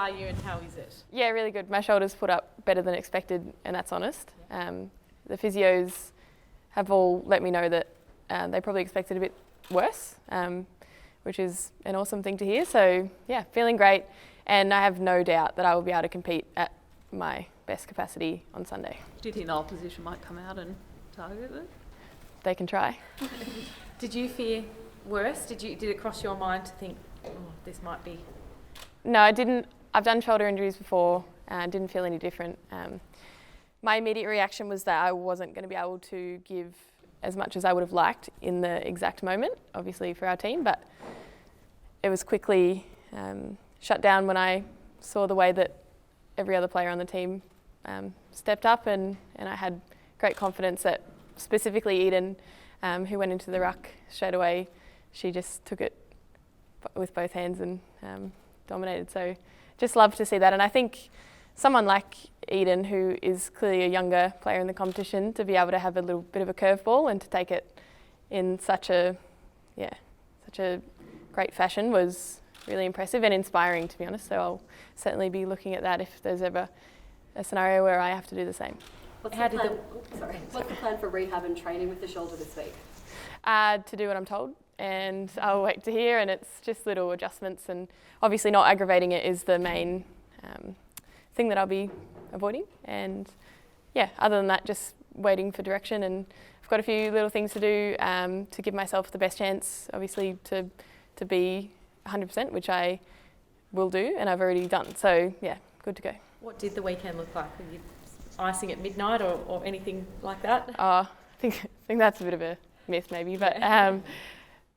are you and how is it? Yeah, really good. My shoulders put up better than expected, and that's honest. The physios have all let me know that they probably expected a bit worse, which is an awesome thing to hear. So yeah, feeling great, and I have no doubt that I will be able to compete at my best capacity on Sunday. Do you think the opposition might come out and target it? They can try. Did you fear worse? Did it cross your mind to think, oh, this might be? No, I didn't. I've done shoulder injuries before and didn't feel any different. My immediate reaction was that I wasn't going to be able to give as much as I would have liked in the exact moment, obviously for our team, but it was quickly shut down when I saw the way that every other player on the team stepped up, and I had great confidence that specifically Eden, who went into the ruck straight away, she just took it with both hands and dominated. So just love to see that. And I think someone like Eden, who is clearly a younger player in the competition, to be able to have a little bit of a curveball and to take it in such a great fashion was really impressive and inspiring, to be honest. So I'll certainly be looking at that if there's ever a scenario where I have to do the same. What's the plan for rehab and training with the shoulder this week? To do what I'm told, and I'll wait to hear, and it's just little adjustments, and obviously not aggravating it is the main thing that I'll be avoiding. And yeah, other than that, just waiting for direction, and I've got a few little things to do to give myself the best chance, obviously to be 100%, which I will do, and I've already done. So yeah, good to go. What did the weekend look like? Were you icing at midnight or anything like that? I think that's a bit of a myth maybe, but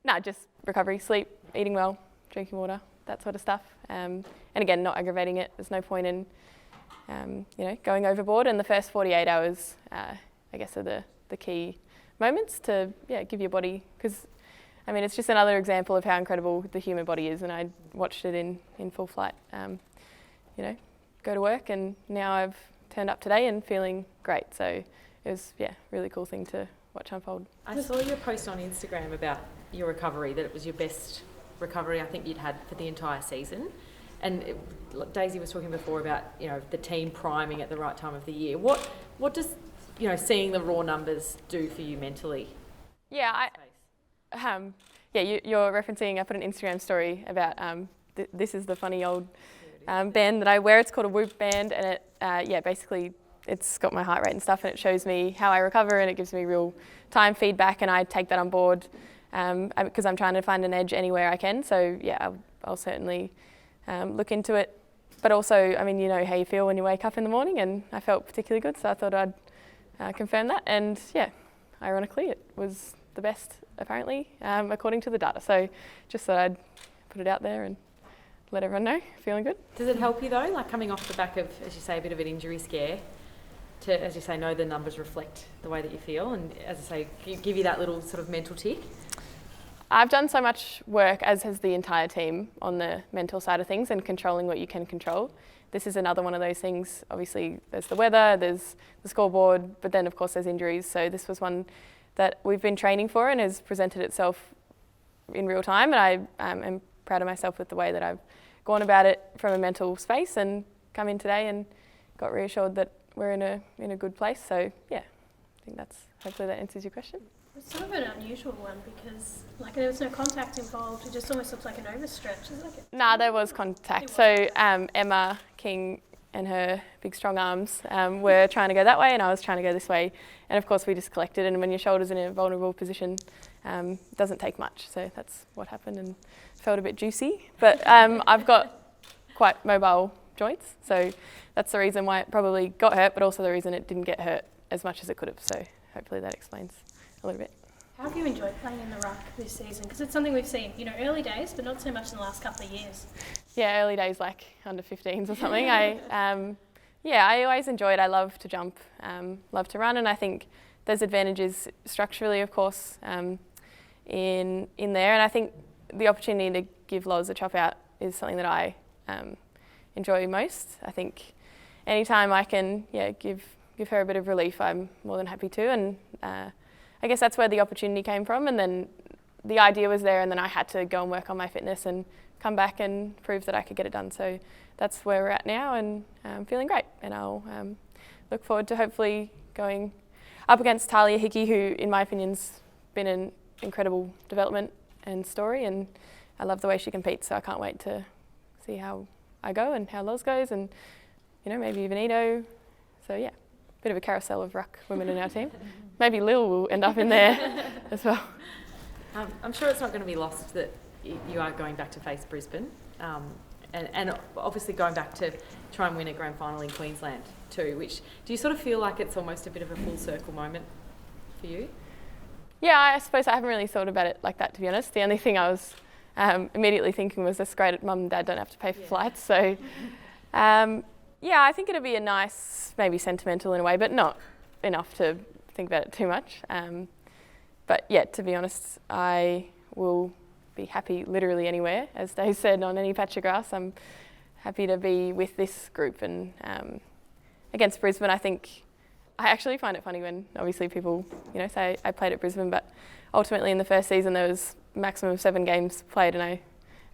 no, just recovery, sleep, eating well, drinking water, that sort of stuff. And again, not aggravating it. There's no point in going overboard. And the first 48 hours, I guess, are the key moments to give your body, because I mean it's just another example of how incredible the human body is. And I watched it in full flight. Go to work, and now I've turned up today and feeling great. So it was really cool thing to watch unfold. I saw your post on Instagram about your recovery, that it was your best recovery I think you'd had for the entire season. And Daisy was talking before about the team priming at the right time of the year. What does seeing the raw numbers do for you mentally? Yeah, you're referencing. I put an Instagram story about this is the funny old band that I wear. It's called a Whoop band, and it basically it's got my heart rate and stuff, and it shows me how I recover, and it gives me real time feedback, and I take that on board because I'm trying to find an edge anywhere I can. So yeah, I'll certainly look into it. But also, I mean, you know how you feel when you wake up in the morning, and I felt particularly good, so I thought I'd confirm that. And yeah, ironically, it was the best apparently, according to the data. So just thought I'd put it out there and let everyone know. Feeling good. Does it help you though, like coming off the back of, as you say, a bit of an injury scare, to, as you say, know the numbers reflect the way that you feel, and as I say, give you that little sort of mental tick? I've done so much work, as has the entire team, on the mental side of things and controlling what you can control. This is another one of those things. Obviously, there's the weather, there's the scoreboard, but then of course there's injuries. So this was one that we've been training for and has presented itself in real time, and I am proud of myself with the way that I've gone about it from a mental space, and come in today and got reassured that we're in a good place. So yeah, I think hopefully that answers your question. It's sort of an unusual one because there was no contact involved. It just almost looks like an overstretch. Nah, there was contact. So Emma King and her big strong arms were trying to go that way, and I was trying to go this way, and of course we just collected. And when your shoulder's in a vulnerable position, it doesn't take much. So that's what happened, and felt a bit juicy. But I've got quite mobile joints, so that's the reason why it probably got hurt, but also the reason it didn't get hurt as much as it could have. So hopefully that explains a little bit. How have you enjoyed playing in the ruck this season? Because it's something we've seen, early days, but not so much in the last couple of years. Yeah, early days, like under 15s or something. I always enjoyed. I love to jump, love to run, and I think there's advantages structurally, of course, in there. And I think the opportunity to give Loz a chop out is something that I enjoy most. I think anytime I can, give her a bit of relief, I'm more than happy to. And I guess that's where the opportunity came from, and then the idea was there, and then I had to go and work on my fitness and come back and prove that I could get it done. So that's where we're at now, and I'm feeling great. And I'll look forward to hopefully going up against Tayla Harris, who in my opinion's been an incredible development and story, and I love the way she competes, so I can't wait to see how I go and how Loz goes, and maybe even Ito. So yeah, bit of a carousel of ruck women in our team. Maybe Lil will end up in there as well. I'm sure it's not going to be lost that you are going back to face Brisbane, and obviously going back to try and win a grand final in Queensland too, which, do you sort of feel like it's almost a bit of a full circle moment for you? Yeah, I suppose I haven't really thought about it like that, to be honest. The only thing I was immediately thinking was, that's great, Mum and Dad don't have to pay for flights. So yeah, I think it'll be a nice, maybe sentimental in a way, but not enough to think about it too much. But yeah, to be honest, I will be happy literally anywhere. As Dave said, on any patch of grass, I'm happy to be with this group. And against Brisbane, I actually find it funny when obviously people, say I played at Brisbane, but ultimately in the first season there was a maximum of 7 games played, and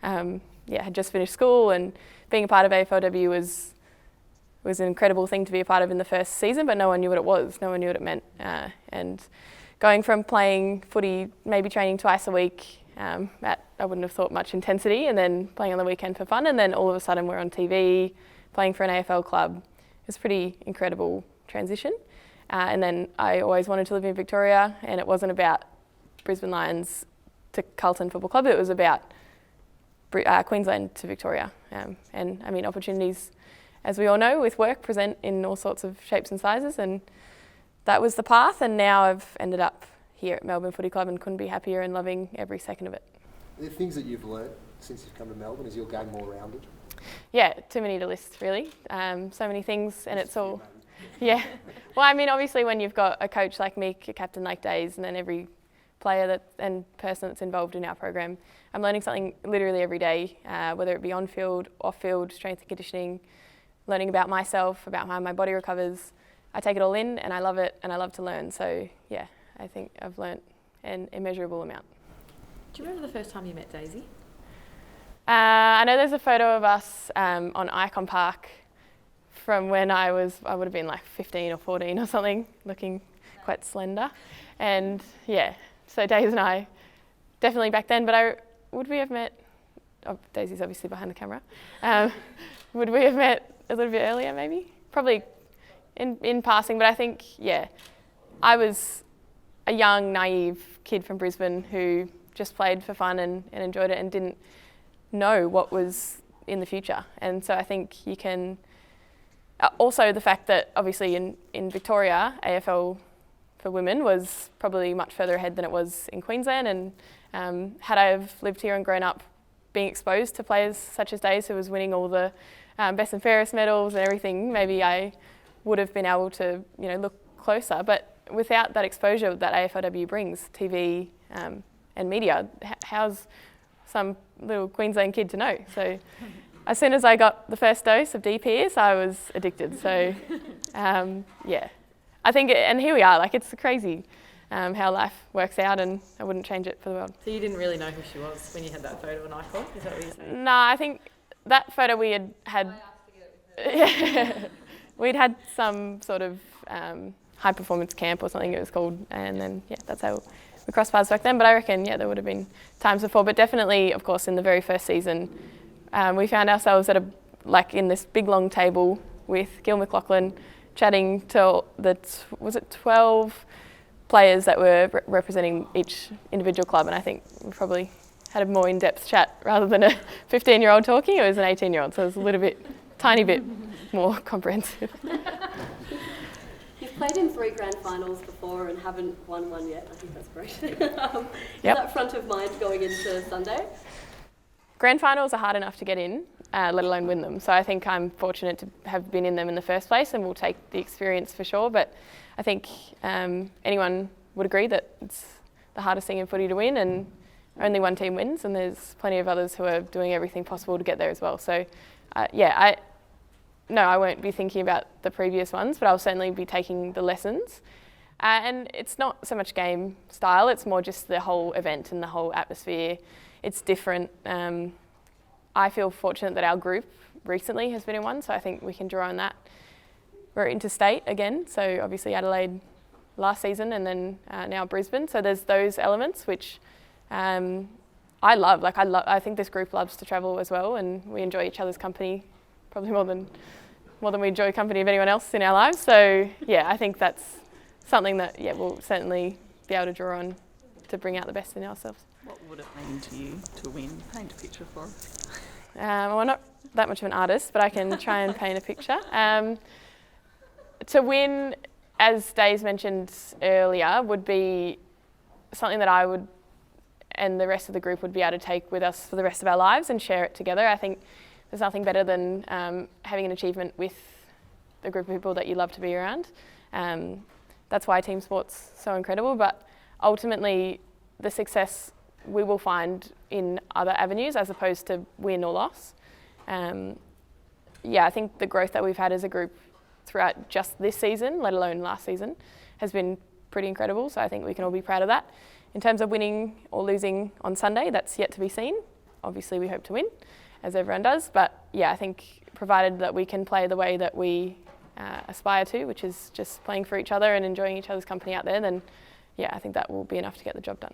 I had just finished school, and being a part of AFLW was an incredible thing to be a part of in the first season, but no one knew what it was, no one knew what it meant. And going from playing footy, maybe training twice a week, at I wouldn't have thought much intensity, and then playing on the weekend for fun, and then all of a sudden we're on TV, playing for an AFL club. It was a pretty incredible transition. And then I always wanted to live in Victoria, and it wasn't about Brisbane Lions to Carlton Football Club, it was about Queensland to Victoria. And I mean, opportunities, as we all know, with work present in all sorts of shapes and sizes, and that was the path, and now I've ended up here at Melbourne Footy Club and couldn't be happier and loving every second of it. The things that you've learnt since you've come to Melbourne, is your game more rounded? Yeah, too many to list really. So many things, and it's all... Yeah. Well, I mean, obviously when you've got a coach like Mick, a captain like Days, and then every player and person that's involved in our program, I'm learning something literally every day, whether it be on field, off field, strength and conditioning, learning about myself, about how my body recovers. I take it all in, and I love it, and I love to learn. So yeah, I think I've learnt an immeasurable amount. Do you remember the first time you met Daisy? I know there's a photo of us on Icon Park from when I would have been like 15 or 14 or something, looking quite slender. And yeah, so Daisy and I, definitely back then, but would we have met, Daisy's obviously behind the camera, would we have met a little bit earlier maybe? Probably in passing, but I think, yeah, I was a young, naive kid from Brisbane who just played for fun and enjoyed it and didn't know what was in the future. And so I think you can... Also the fact that obviously in Victoria, AFL for women was probably much further ahead than it was in Queensland, and had I have lived here and grown up being exposed to players such as Days, who was winning all the best and fairest medals and everything, maybe I would have been able to look closer. But without that exposure that AFLW brings, TV and media, how's some little Queensland kid to know? So as soon as I got the first dose of DPS, I was addicted. So yeah, I think, and here we are, like it's crazy how life works out, and I wouldn't change it for the world. So you didn't really know who she was when you had that photo on Icon? Is that what you're saying? No, I think that photo we had we'd had some sort of high performance camp or something it was called, and then yeah, that's how we crossed paths back then. But I reckon there would have been times before, but definitely, of course, in the very first season, we found ourselves at in this big long table with Gil McLaughlin, chatting to 12 players that were representing each individual club, and I think we probably had a more in-depth chat rather than a 15-year-old talking. It was an 18-year-old, so it was a little bit, tiny bit more comprehensive. You've played in 3 grand finals before and haven't won one yet. I think that's great. Is Yep. that front of mind going into Sunday? Grand finals are hard enough to get in, let alone win them. So I think I'm fortunate to have been in them in the first place, and we'll take the experience for sure. But I think anyone would agree that it's the hardest thing in footy to win, and only one team wins, and there's plenty of others who are doing everything possible to get there as well. So I won't be thinking about the previous ones, but I'll certainly be taking the lessons. And it's not so much game style, it's more just the whole event and the whole atmosphere. It's different. I feel fortunate that our group recently has been in one, so I think we can draw on that. We're interstate again, so obviously Adelaide last season and then now Brisbane. So there's those elements which I love. I think this group loves to travel as well, and we enjoy each other's company probably more than we enjoy company of anyone else in our lives. So yeah, I think that's something that we'll certainly be able to draw on to bring out the best in ourselves. What would it mean to you to win? Paint a picture for us. Well, I'm not that much of an artist, but I can try and paint a picture. To win, as Daze mentioned earlier, would be something that I would and the rest of the group would be able to take with us for the rest of our lives and share it together. I think there's nothing better than having an achievement with the group of people that you love to be around. That's why team sport's so incredible, but ultimately the success we will find in other avenues as opposed to win or loss. I think the growth that we've had as a group throughout just this season, let alone last season, has been pretty incredible. So I think we can all be proud of that. In terms of winning or losing on Sunday, that's yet to be seen. Obviously we hope to win, as everyone does. But I think provided that we can play the way that we aspire to, which is just playing for each other and enjoying each other's company out there, then I think that will be enough to get the job done.